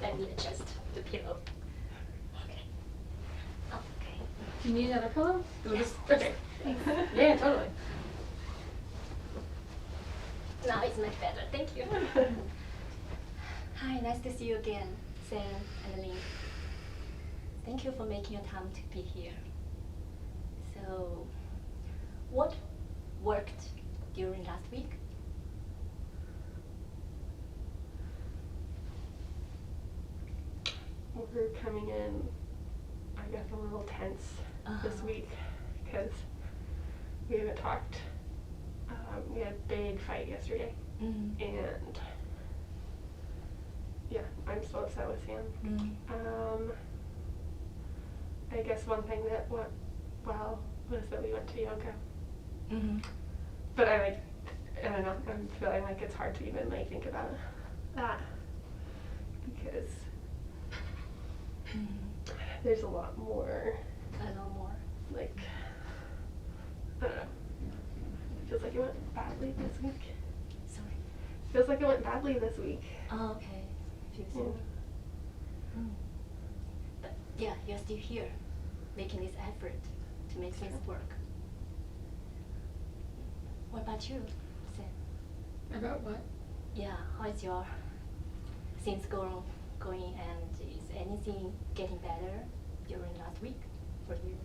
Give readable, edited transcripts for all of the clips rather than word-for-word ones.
let me adjust the pillow. Okay. Okay. Do you need another pillow? Okay. Yeah, totally. Now it's much better. Thank you. Hi, nice to see you again, Sam and Lynn. Thank you for making your time to be here. So, what worked during last week? We're coming in, I guess, a little tense this week because we haven't talked. We had a big fight yesterday, and yeah, I'm so upset with Sam. I guess one thing that went well was that we went to yoga. But I don't know, I'm feeling like it's hard to even think about that because there's a lot more. A lot more. Like, I don't know. Feels like it went badly this week. Sorry. Feels like it went badly this week. Oh, okay. Feels so. But yeah, you're still here, making this effort to make things work. What about you, Sam? About what? Yeah, how is your things going, and is anything getting better during last week for you?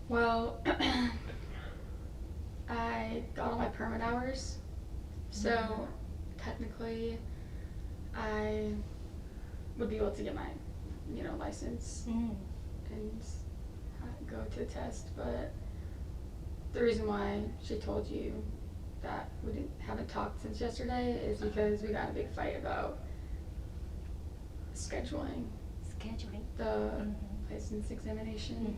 Well, I got all my permit hours, so technically I would be able to get my, license and go to the test. But the reason why she told you that we haven't talked since yesterday is because we got in a big fight about scheduling the license examination.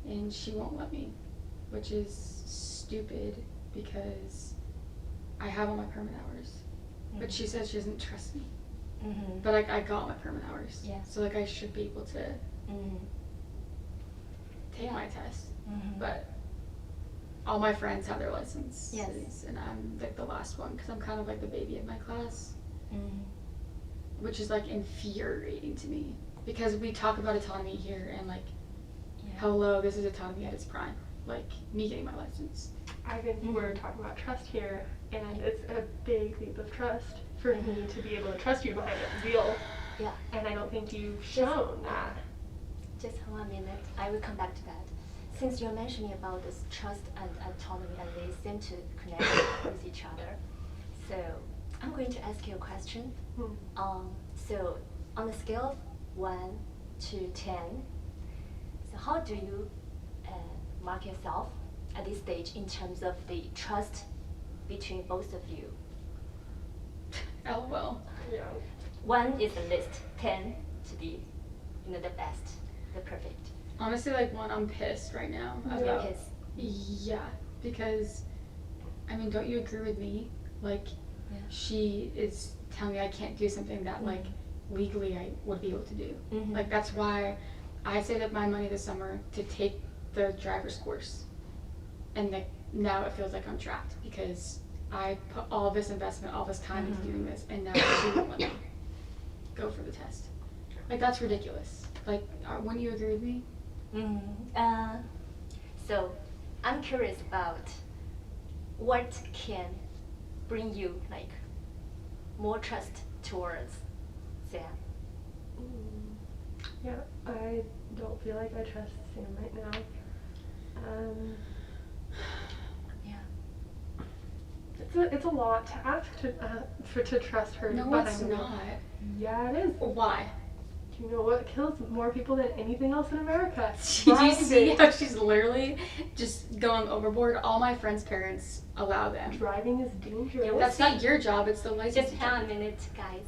And she won't let me, which is stupid because I have all my permit hours. But she says she doesn't trust me. But I got my permit hours. Yeah. So I should be able to take my test. But all my friends have their licenses. Yes. And I'm the last one because I'm kind of the baby of my class. Which is infuriating to me because we talk about autonomy here and hello, this is autonomy at its prime. Me getting my license. I think we're talking about trust here, and it's a big leap of trust for me to be able to trust you behind a wheel. Yeah. And I don't think you've shown that. Just 1 minute. I will come back to that. Since you're mentioning about this trust and autonomy, and they seem to connect with each other, so I'm going to ask you a question. So on a scale of 1 to 10, so how do you mark yourself at this stage in terms of the trust between both of you? LOL. Yeah. 1 is the least, 10 to be, the best, the perfect. Honestly, 1, I'm pissed right now. You're pissed? Yeah, because, don't you agree with me? She is telling me I can't do something that, legally I would be able to do. That's why I saved up my money this summer to take the driver's course. And now it feels like I'm trapped because I put all this investment, all this time into doing this, and now she won't let me go for the test. That's ridiculous. Wouldn't you agree with me? So I'm curious about what can bring you more trust towards Sam. Yeah, I don't feel like I trust Sam right now. It's a lot to ask to trust her. No, behind it's the wheel. not. Yeah, it is. Why? Do you know what kills more people than anything else in America? Do you see how she's literally just going overboard? All my friends' parents allow them. Driving is dangerous. That's not your job, it's the license. Just hang on a minute, guys.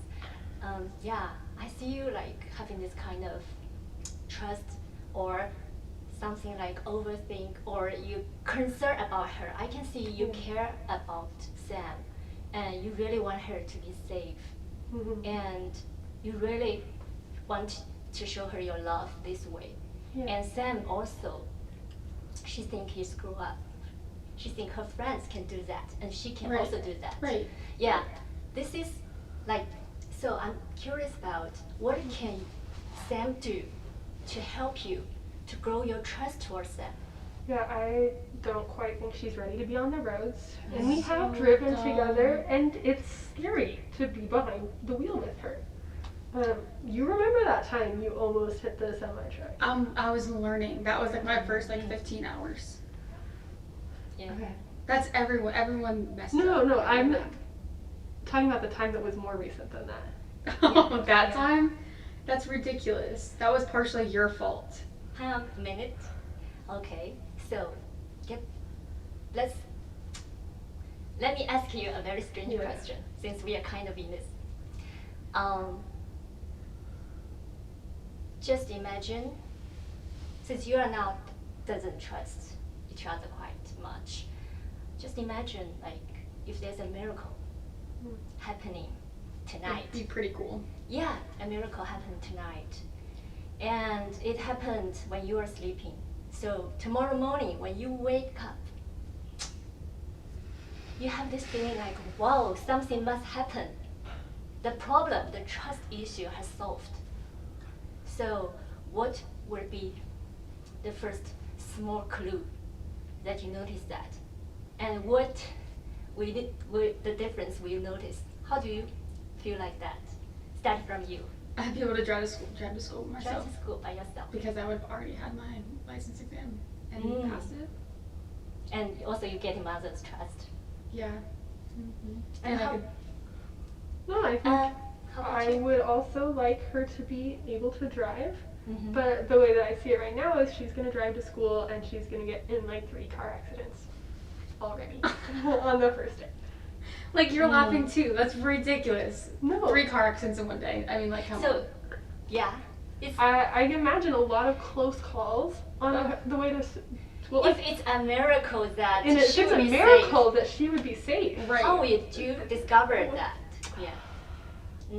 Yeah, I see you having this kind of trust or something overthink, or you concern about her. I can see you care about Sam and you really want her to be safe. And you really want to show her your love this way. And Sam also, she thinks he screw up. She thinks her friends can do that and she can also do that. Right. Yeah, this is Like, so I'm curious about what can Sam do to help you to grow your trust towards them? Yeah, I don't quite think she's ready to be on the roads. And we So have driven dumb. together, and it's scary to be behind the wheel with her. You remember that time you almost hit the semi-truck? I was learning. That was like my first like 15 hours. Yeah. Okay. That's everyone. Everyone messes No, up. no, I'm talking about the time that was more recent than that. Oh, that time? That's ridiculous. That was partially your fault. Hang on a minute. Okay, so let me ask you a very strange Yeah. question, since we are kind of in this. Just imagine, since you are now doesn't trust each other quite much, just imagine like if there's a miracle happening tonight. It'd be pretty cool. Yeah, a miracle happened tonight. And it happened when you were sleeping. So tomorrow morning when you wake up, you have this feeling like, wow, something must happen. The problem, the trust issue has solved. So what would be the first small clue that you notice that? And what the difference will you notice? How do you feel like that? Start from you. I'd be able to drive to school Drive myself to school by yourself. because I would have already had my license exam and passed it. And also you get mother's trust. Yeah. And I how, could, No, I think how about I you? would also like her to be able to drive. Mhm. But the way that I see it right now is she's going to drive to school and she's going to get in like 3 car accidents already on the first day. like you're laughing too. That's ridiculous. No. 3 car accidents in one day. I mean, like, come on. So, yeah, it's I can imagine a lot of close calls on the way to school. if it's a miracle that And if she it's would a be miracle that she would be safe, safe, Right. how would you discover that? Yeah.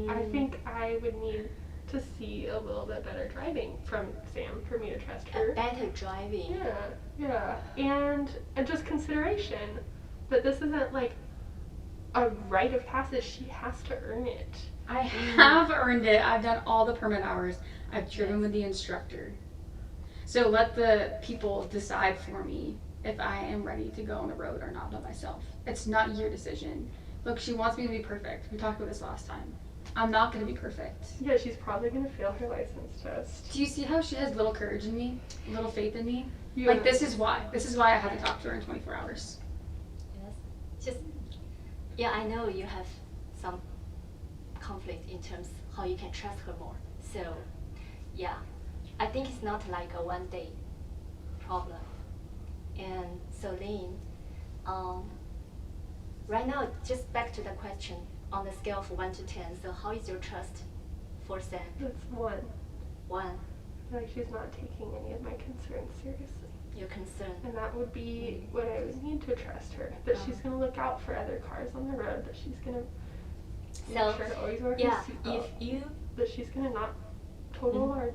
I think I would need to see a little bit better driving from Sam for me to trust A her. better driving. Yeah. And just consideration that this isn't like a rite of passage. She has to earn it. I have earned it. I've done all the permit hours. I've driven with the instructor. So let the people decide for me if I am ready to go on the road or not by myself. It's not your decision. Look, she wants me to be perfect. We talked about this last time. I'm not going to be perfect. Yeah, she's probably gonna fail her license test. Do you see how she has little courage in me? Little faith in me? You Like, this is why. This is why I haven't talked to her in 24 hours. Yes. Just, yeah, I know you have some conflict in terms how you can trust her more. So, yeah, I think it's not like a one-day problem. And so, Lynn, right now, just back to the question, on the scale of 1 to 10, so how is your trust for Sam? That's 1. 1, Like she's not taking any of my concerns seriously. your concern. And that would be what I would need to trust her. That she's gonna look out for other cars on the road. That she's gonna So, make sure to always wear her yeah, seatbelt. if you, That she's gonna not total our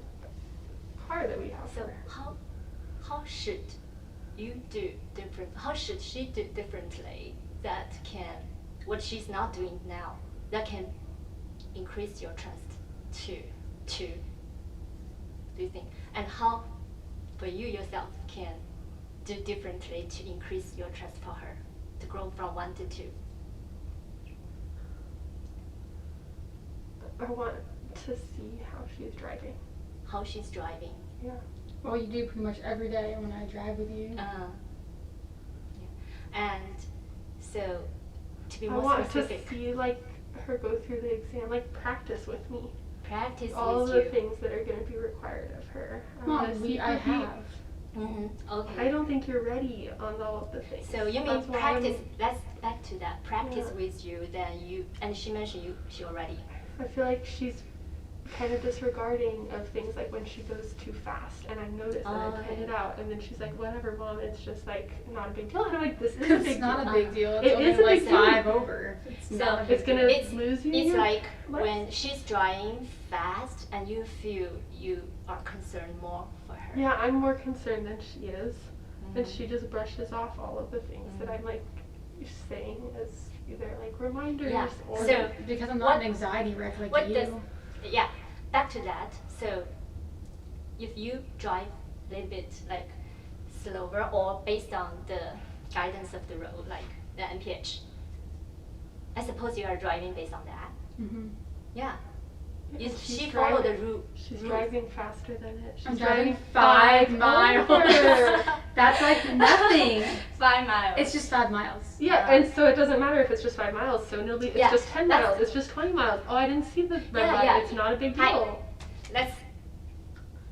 car that we have so for her. how should you do different, how should she do differently that can, what she's not doing now, that can increase your trust to, do you think? And how, for you yourself, can do differently to increase your trust for her, to grow from 1 to 2? I want to see how she's driving. How she's driving. Yeah. Well, you do pretty much every day when I drive with you. Yeah. And so, to be I more want specific, to see like her go through the exam, like practice with me. practice All with the you. things that are going to be required of her. I Well, wanna see I her be- have. Okay. I don't think you're ready on all of the things. So you mean That's why I'm- practice? Let's back to that. Practice Yeah. with you, then you. And she mentioned she already. I feel like she's kind of disregarding of things like when she goes too fast, and I notice and I point it out, and then she's like, "Whatever, mom, it's just like not a big deal." And I'm like, "This is a big It's not deal. a big deal. It's It only is a like big deal. 5 over. It's So not a big It's gonna deal. It's lose you. It's your like life. when she's driving fast, and you feel you are concerned more for her. Yeah, I'm more concerned than she is, and Mhm. she just brushes off all of the things that I'm like saying as either like reminders Yeah. or So Because I'm not what- an anxiety wreck like what you. does yeah, back to that. So if you drive a little bit like slower or based on the guidance of the road, like the MPH, I suppose you are driving based on that. Mm-hmm. Yeah. And If she's she follow the driving- route. She's driving faster than it. She's I'm driving 5 miles. over. That's like nothing. 5 miles. It's just 5 miles. Yeah, and so it doesn't matter if it's just 5 miles. So nobody, it's Yeah, just 10 that's- miles. It's just 20 miles. Oh, I didn't see the red Yeah, light. yeah. It's not a big Hi. deal. Let's.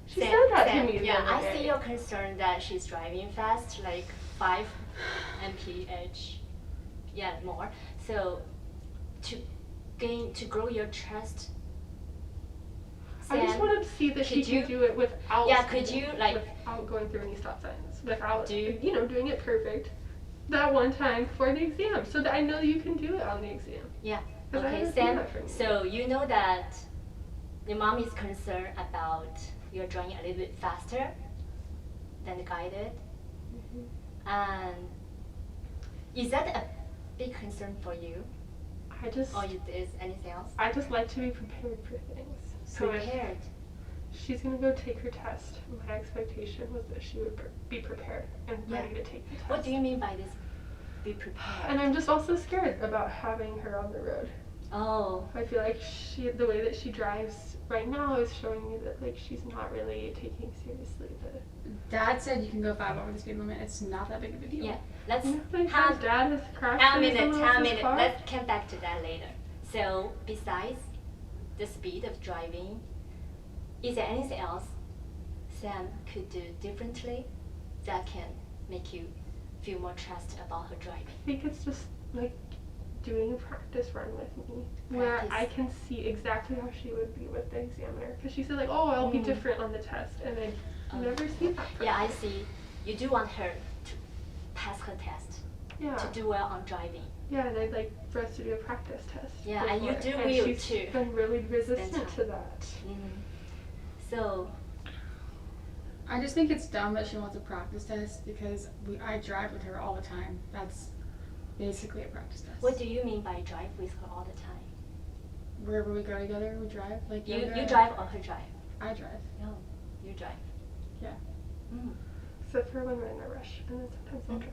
She said that to Sam, me the Yeah, other I day. see your concern that she's driving fast, like 5 mph, yeah, more. So, to grow your trust. I just Sam, wanted to see that she could you- can do it without. Yeah, could you, like- without going through any stop signs, without Do- doing it perfect, that one time for the exam, so that I know you can do it on the exam. Yeah. 'Cause I Okay, haven't seen Sam. that from you. So you know that your mom is concerned about you're driving a little bit faster than the guided, and is that a big concern for you, I just, or is anything else? I just like to be prepared for things. So if Prepared. she's gonna go take her test, my expectation was that she would be prepared and Yeah. ready to take the test. What do you mean by this? Be prepared. And I'm just also scared about having her on the road. Oh. I feel like the way that she drives right now is showing me that like she's not really taking seriously the. Dad said you can go 5 over the speed limit. It's not that big of a deal. Yeah. Let's You know how many times Dad has crashed How into minute? someone How else's minute? car? Let's come back to that later. So besides the speed of driving, is there anything else Sam could do differently that can make you feel more trust about her driving? I think it's just like doing a practice run with me where Practice. I can see exactly how she would be with the examiner, because she said like, oh, I'll be different on the test, and I never see that from Yeah, her. I see. You do want her to pass her test, Yeah. to do well on driving. Yeah, and I'd like for us to do a practice test. Yeah, and you before, do and will she's too. been really resistant time. to that. So, I just think it's dumb that she wants a practice test because I drive with her all the time. That's basically a practice test. what do you mean by drive with her all the time? Wherever we go together, we drive. Like You yoga. drive or her drive? I drive. No, you drive. Yeah. Mm. Except for when we're in a rush, and then sometimes I'll drive.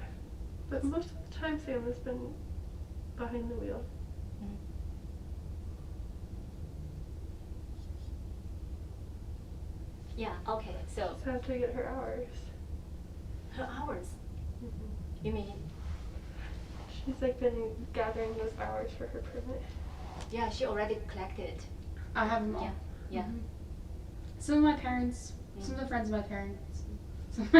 But most of the time, Sam has been behind the wheel. Yeah, okay, so Just have to get her hours. her hours, you mean? She's like been gathering those hours for her permit. Yeah, she already collected. I have them all. Yeah, yeah. Mhm. Some of my parents, some of the friends of my parents, some of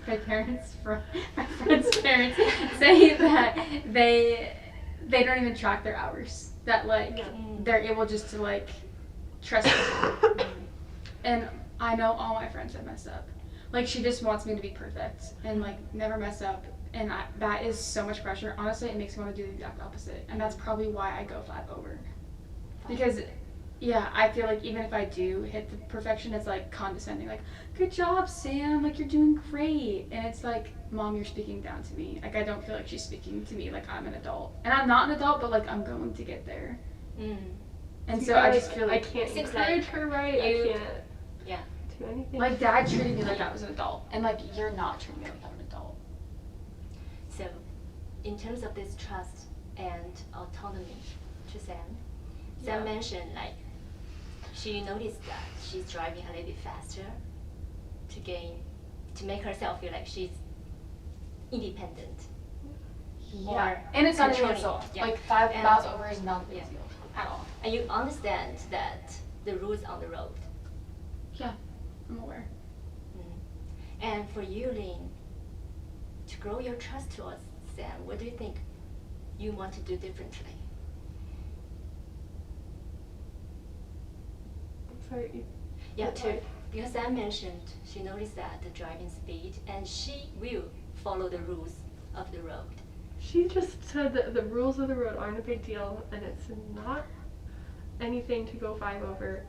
my parents, my friends' parents say that they don't even track their hours. That like they're able just to like trust me. And I know all my friends have messed up. Like she just wants me to be perfect and like never mess up. And that is so much pressure. Honestly, it makes me want to do the exact opposite. And that's probably why I go 5 over. Because, yeah, I feel like even if I do hit the perfection, it's like condescending. Like, good job, Sam. Like, you're doing great. And it's like, Mom, you're speaking down to me. Like, I don't feel like she's speaking to me like I'm an adult. And I'm not an adult, but like I'm going to get there. And so I just feel like I can't Seems encourage like her right. you- I can't Yeah. do anything. like Dad treated me like I was an adult. And like, you're not treating me like I'm an adult. So, in terms of this trust and autonomy to Sam, Sam mentioned like she noticed that she's driving a little bit faster to make herself feel like she's independent. More And it's not a big controlling. deal. Yeah. Like 5 And- miles over is not a big yeah. deal at all. And you understand that the rules on the road. Yeah, I'm aware. And for you, Lynn, to grow your trust towards Sam, what do you think you want to do differently? I'm sorry. Yeah, because Sam mentioned she noticed that the driving speed and she will follow the rules of the road. She just said that the rules of the road aren't a big deal, and it's not anything to go 5 over.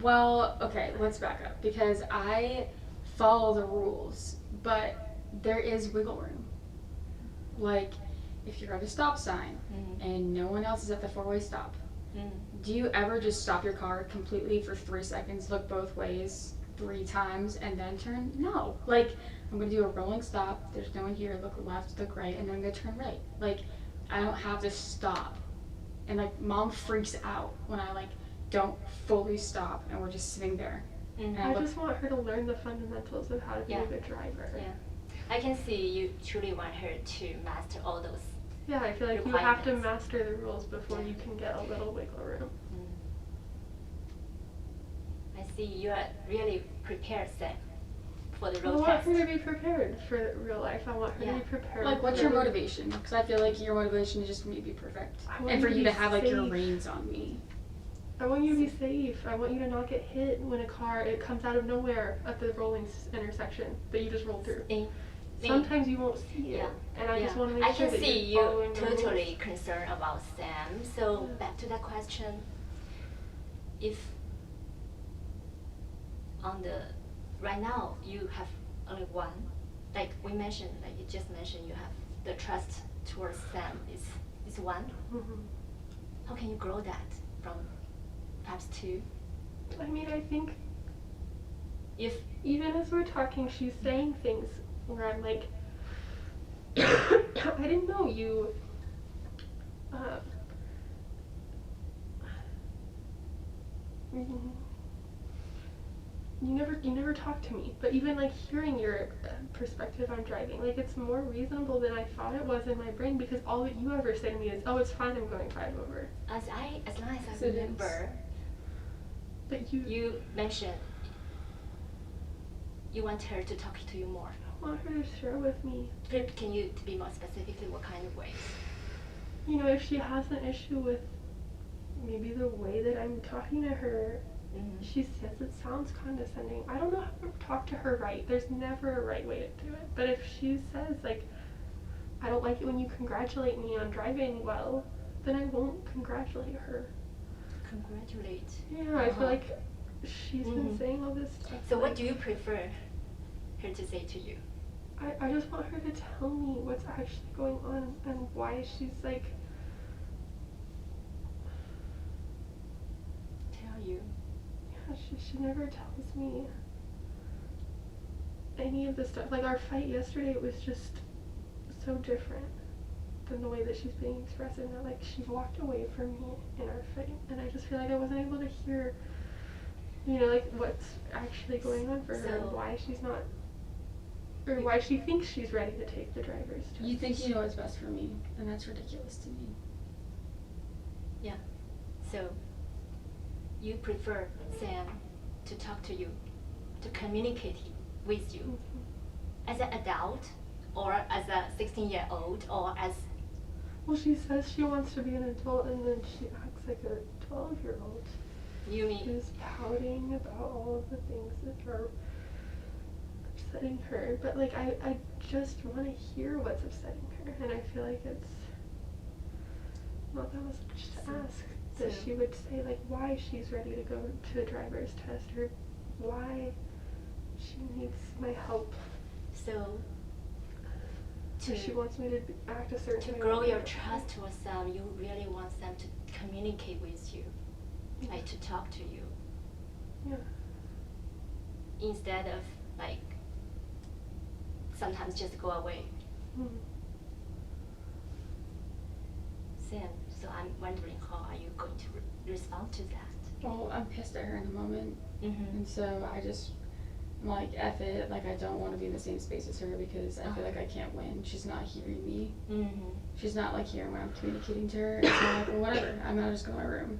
Well, okay, let's back up because I follow the rules, but there is wiggle room. Like, if you're at a stop sign and no one else is at the four-way stop, do you ever just stop your car completely for 3 seconds, look both ways 3 times, and then turn? No. Like, I'm going to do a rolling stop. There's no one here. Look left, look right, and then I'm going to turn right. Like, I don't have to stop. And, like, Mom freaks out when I, like, don't fully stop and we're just sitting there. I just want her to learn the fundamentals of how to be a good driver. Yeah. I can see you truly want her to master all those. Yeah, I feel like you have to master the rules before you can get a little wiggle room. I see you are really prepared, Sam, for the road test. I want her to be prepared for real life. I want her to be prepared. Like, what's your motivation? Because I feel like your motivation is just for me to be perfect. And for you to have, like, your reins on me. I want you to be safe. I want you to not get hit when it comes out of nowhere at the rolling intersection that you just roll through. Sometimes you won't see it, and I just want to make sure that you're following the rules. I can see you totally concerned about Sam. So back to that question, if right now you have only one, like we mentioned, like you just mentioned, you have the trust towards Sam is one. How can you grow that from perhaps 2? I mean, I think if even as we're talking, she's saying things where I'm like, I didn't know you. You never talked to me, but even like hearing your perspective on driving, like it's more reasonable than I thought it was in my brain, because all that you ever say to me is, "Oh, it's fine, I'm going 5 over." As long as I remember, but you mentioned you want her to talk to you more. I want her to share with me. Can you be more specifically what kind of ways? You know, if she has an issue with maybe the way that I'm talking to her, she says it sounds condescending. I don't know how to talk to her right. There's never a right way to do it. But if she says, like, I don't like it when you congratulate me on driving well, then I won't congratulate her. Congratulate? Yeah, I feel like she's been saying all this stuff. So what do you prefer her to say to you? I just want her to tell me what's actually going on and why she's like... Tell you? Yeah, she never tells me any of the stuff. Like our fight yesterday was just so different than the way that she's being expressive now. Like she walked away from me in our fight, and I just feel like I wasn't able to hear, you know, like what's actually going on for her and why she's not, or why she thinks she's ready to take the driver's test. You think you know what's best for me, and that's ridiculous to me. Yeah. So you prefer Sam to talk to you, to communicate with you as an adult, or as a 16-year-old, or as... Well, she says she wants to be an adult, and then she acts like a 12-year-old. You mean? She's pouting about all of the things that are upsetting her. But, like, I just want to hear what's upsetting her, and I feel like it's not that much to ask. That she would say, like, why she's ready to go to a driver's test, or why she needs my help. So... she wants me to act a certain way. To grow your trust towards them, you really want them to communicate with you, like to talk to you. Yeah. Instead of like sometimes just go away. Sam, so I'm wondering how are you going to respond to that? Well, I'm pissed at her in the moment, and so I'm like, F it, like I don't want to be in the same space as her because I feel like I can't win. She's not hearing me. She's not like hearing when I'm communicating to her. It's not like, well, whatever, I'm not just going to my room.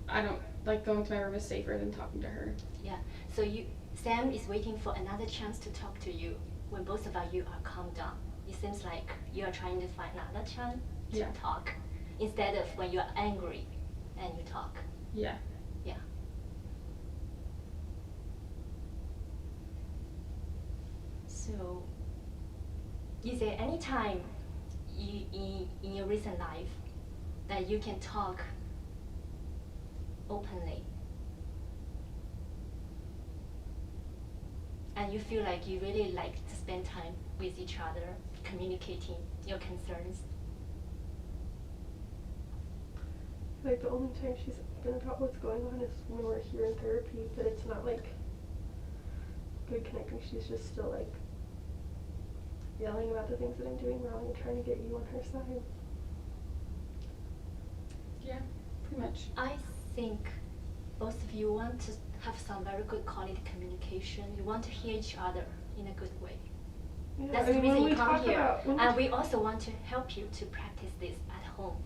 I don't, like going to my room is safer than talking to her. Yeah, so Sam is waiting for another chance to talk to you when both of you are calmed down. It seems like you are trying to find another chance to talk instead of when you are angry and you talk. Yeah. Yeah. So, is there any time in your recent life that you can talk openly and you feel like you really like to spend time with each other communicating your concerns? Like the only time she's open about what's going on is when we're here in therapy, but it's not like good connecting. She's just still like yelling about the things that I'm doing wrong and trying to get you on her side. Yeah, pretty much. I think both of you want to have some very good quality communication. You want to hear each other in a good way. Yeah, That's I the mean, reason when you we come talk here. about- when we And we also want to help you to practice this at home.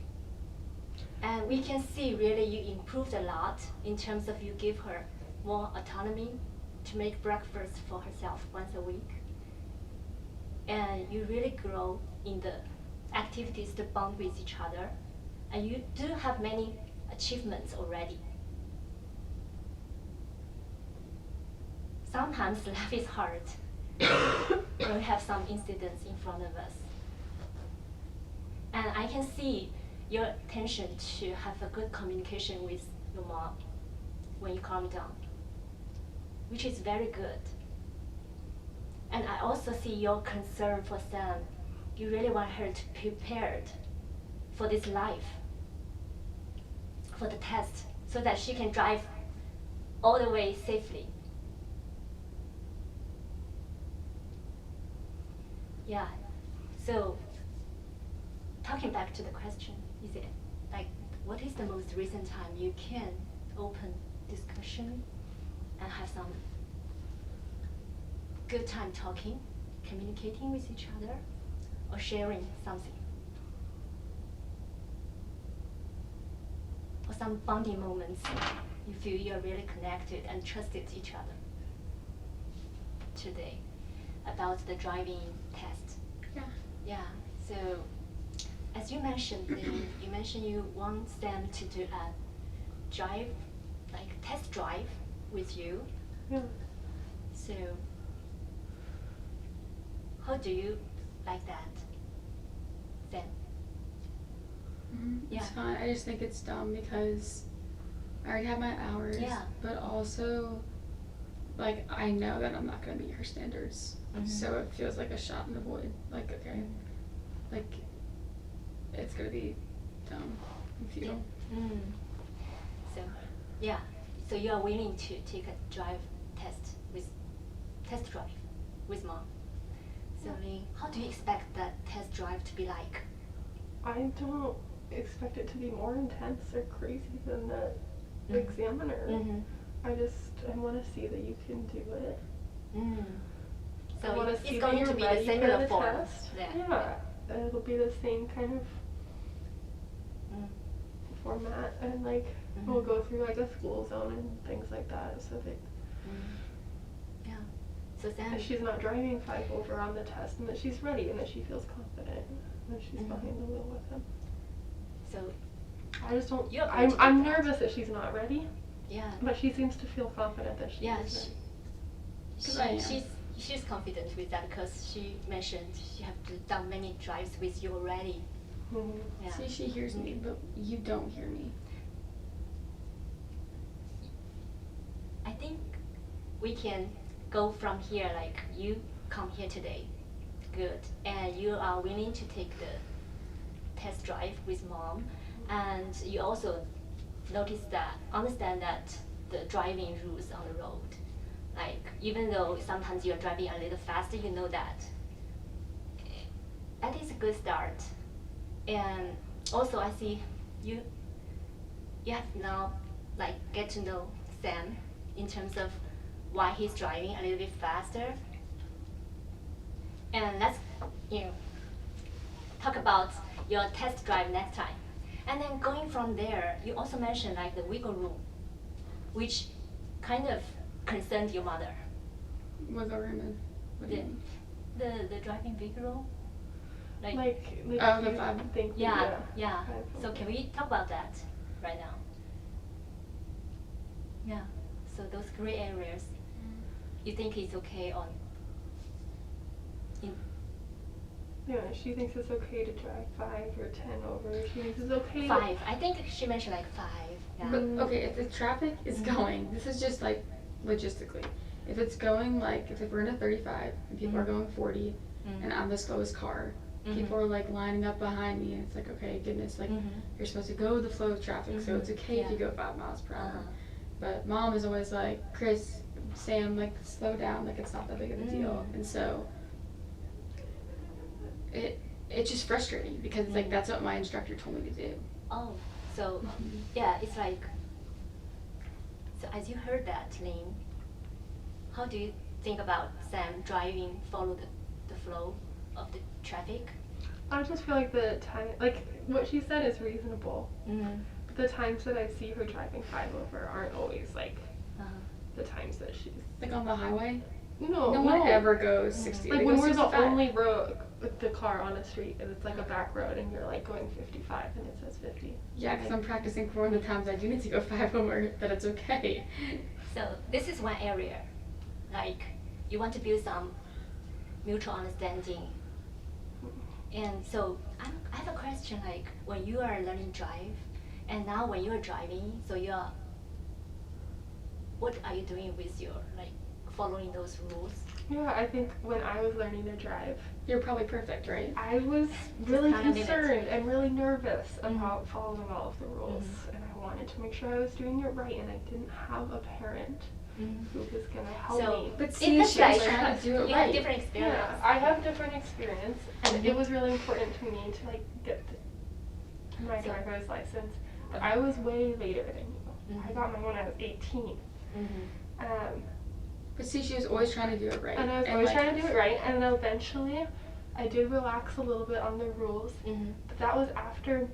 And we can see really you improved a lot in terms of you give her more autonomy to make breakfast for herself once a week. And you really grow in the activities to bond with each other. And you do have many achievements already. Sometimes life is hard when we have some incidents in front of us. And I can see your attention to have a good communication with your mom when you calm down, which is very good. And I also see your concern for Sam. You really want her to be prepared for this life, for the test, so that she can drive all the way safely. Yeah, so talking back to the question, is it like, what is the most recent time you can open discussion and have some good time talking, communicating with each other, or sharing something? Or some bonding moments you feel you're really connected and trusted each other today about the driving test. Yeah. Yeah, so as you mentioned, you mentioned you want Sam to do a drive, like test drive with you. Yeah. So how do you like that, Sam? It's Yeah. fine. I just think it's dumb because I already have my hours. Yeah. But also, like, I know that I'm not going to meet her standards. So it feels like a shot in the void. Like, okay. Like, it's going to be dumb and futile. So, yeah. So you are willing to take a test drive with mom. So Ling, how do you expect that test drive to be like? I don't expect it to be more intense or crazy than the examiner. I want to see that you can do it. So I want to it's see going that to you're be the ready for similar the form. test. Yeah. It'll be the same kind of format, and like we'll go through like a school zone and things like that, so that Yeah. So Sam, she's not driving 5 over on the test, and that she's ready, and that she feels confident when she's behind the wheel with him. So I just don't. You're going to do I'm that. nervous that she's not ready, yeah. but she seems to feel confident that she Yeah, is she's confident with that because she mentioned she have done many drives with you already. ready. Yeah. See, she hears me, but you don't hear me. I think we can go from here, like you come here today, good, and you are willing to take the test drive with mom, and you also understand that the driving rules on the road. Like, even though sometimes you're driving a little faster, you know that. That is a good start. And also I see you have now like get to know Sam in terms of why he's driving a little bit faster. And let's talk about your test drive next time. And then going from there, you also mentioned like the wiggle room, which kind of concerned your mother. Wiggle room and what do you mean? The driving wiggle room? Like Oh, if the you 5. think that, Yeah. 5 So over. can we talk about that right now? Yeah. So those gray areas, you think it's okay on? Yeah, she thinks it's okay to drive 5 or 10 over. She thinks it's okay. 5. I think she mentioned like 5. Yeah. But okay, if the traffic is going, this is just like logistically. If it's going like, if we're in a 35 and people are going 40 and I'm the slowest car. People are like lining up behind me, and it's like, okay, goodness, like you're supposed to go with the flow of traffic, so it's okay if you go 5 miles per hour. But mom is always like, Chris, Sam, like slow down, like it's not that big of a deal. And so it's just frustrating because like that's what my instructor told me to do. Oh, so yeah, it's like, so as you heard that, Lynn, how do you think about Sam driving, follow the flow of the traffic? I just feel like the time, like what she said is reasonable. But the times that I see her driving 5 over aren't always like the times that she's like on the highway. No one ever goes 60. Like they when go we're 65. the only road with the car on a street and it's like a back road and you're like going 55 and it says 50. Yeah, because I'm practicing for the times I do need to go 5 over, that it's okay. So this is one area, like you want to build some mutual understanding. And so I have a question, like when you are learning drive, and now when you're driving, so what are you doing with your, like, following those rules? Yeah, I think when I was learning to drive, You're probably perfect, right? I was really kind of concerned and really nervous about following all of the rules, and I wanted to make sure I was doing it right, and I didn't have a parent who was gonna help me. But In see, this she's life, trying to do it you right. have different experience. Yeah, I have different experience, and it was really important to me to like get my driver's license. But I was way later than you. I got mine when I was 18. But see, she was always trying to do it right. And I was always trying to do it right, and then eventually I did relax a little bit on the rules. But that was after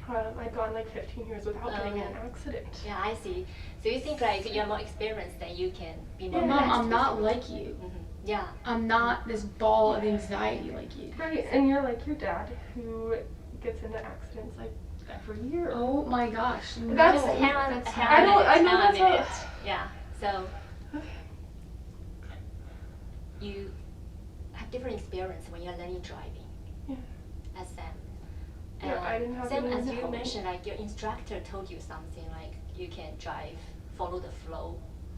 I'd gone like 15 years without getting in an accident. Yeah, I see. So you think like you're more experienced than you can be more Mom, relaxed I'm with not it. like you. Yeah. I'm not this ball of anxiety like you. Right, and you're like your dad who gets into accidents like every year. Oh my gosh. No. That's Hang on, That's hang I on a know minute, that's hang on a minute. what- Yeah. So Okay. you have different experience when you're learning driving. Yeah. As Sam. Yeah, I didn't have Sam, anyone as to you help me. mentioned, like your instructor told you something like you can drive, follow the flow.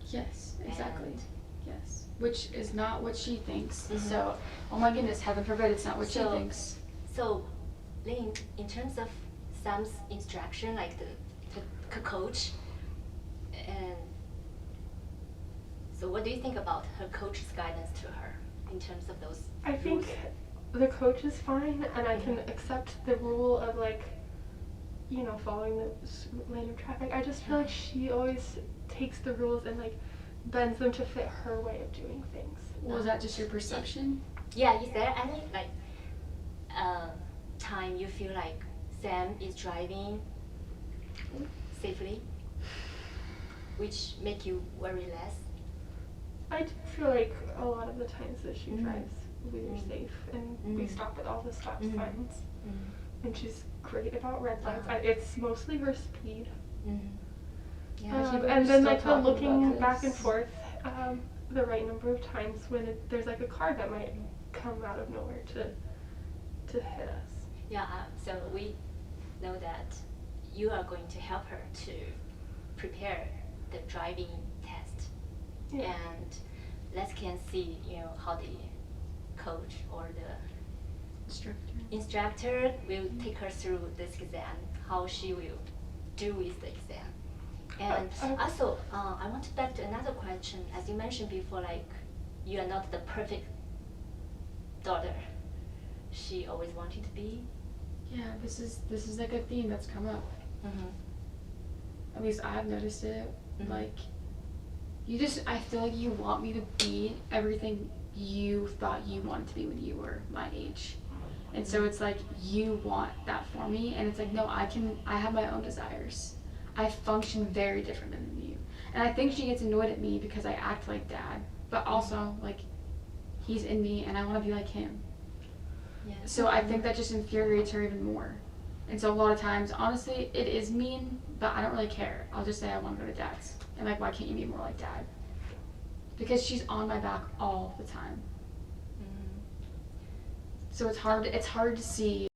Yes, exactly. And Yes. Which is not what she thinks. So, oh my goodness, heaven forbid it's not what she So- thinks. So, Lynn, in terms of Sam's instruction, like the coach, and so what do you think about her coach's guidance to her in terms of those I think rules? the coach is fine, and I can accept the rule of like, you know, following the lane of traffic. I just feel like she always takes the rules and like bends them to fit her way of doing things. Was that just your perception? Yeah, is there any like time you feel like Sam is driving safely, which make you worry less? I do feel like a lot of the times that she drives, we are safe, and we stop at all the stop signs, and she's great about red lights. It's mostly her speed. Yeah, And then like the talking looking about back and this. forth the right number of times when there's like a car that might come out of nowhere to hit us. Yeah, so we know that you are going to help her to prepare the driving test. Yeah. And let's can see, you know, how the coach or the instructor will take her through this exam, how she will do with the exam. And also, I want to back to another question. As you mentioned before, like, you are not the perfect daughter she always wanted to be. Yeah, this is like a theme that's come up. At least I've noticed it. Like, I feel like you want me to be everything you thought you wanted to be when you were my age. And so it's like, you want that for me, and it's like, no, I have my own desires. I function very different than you. And I think she gets annoyed at me because I act like dad, but also, like, he's in me, and I want to be like him. Yeah. So I think that just infuriates her even more. And so a lot of times, honestly, it is mean, but I don't really care. I'll just say I want to go to dad's. And like, why can't you be more like dad? Because she's on my back all the time. So it's hard to see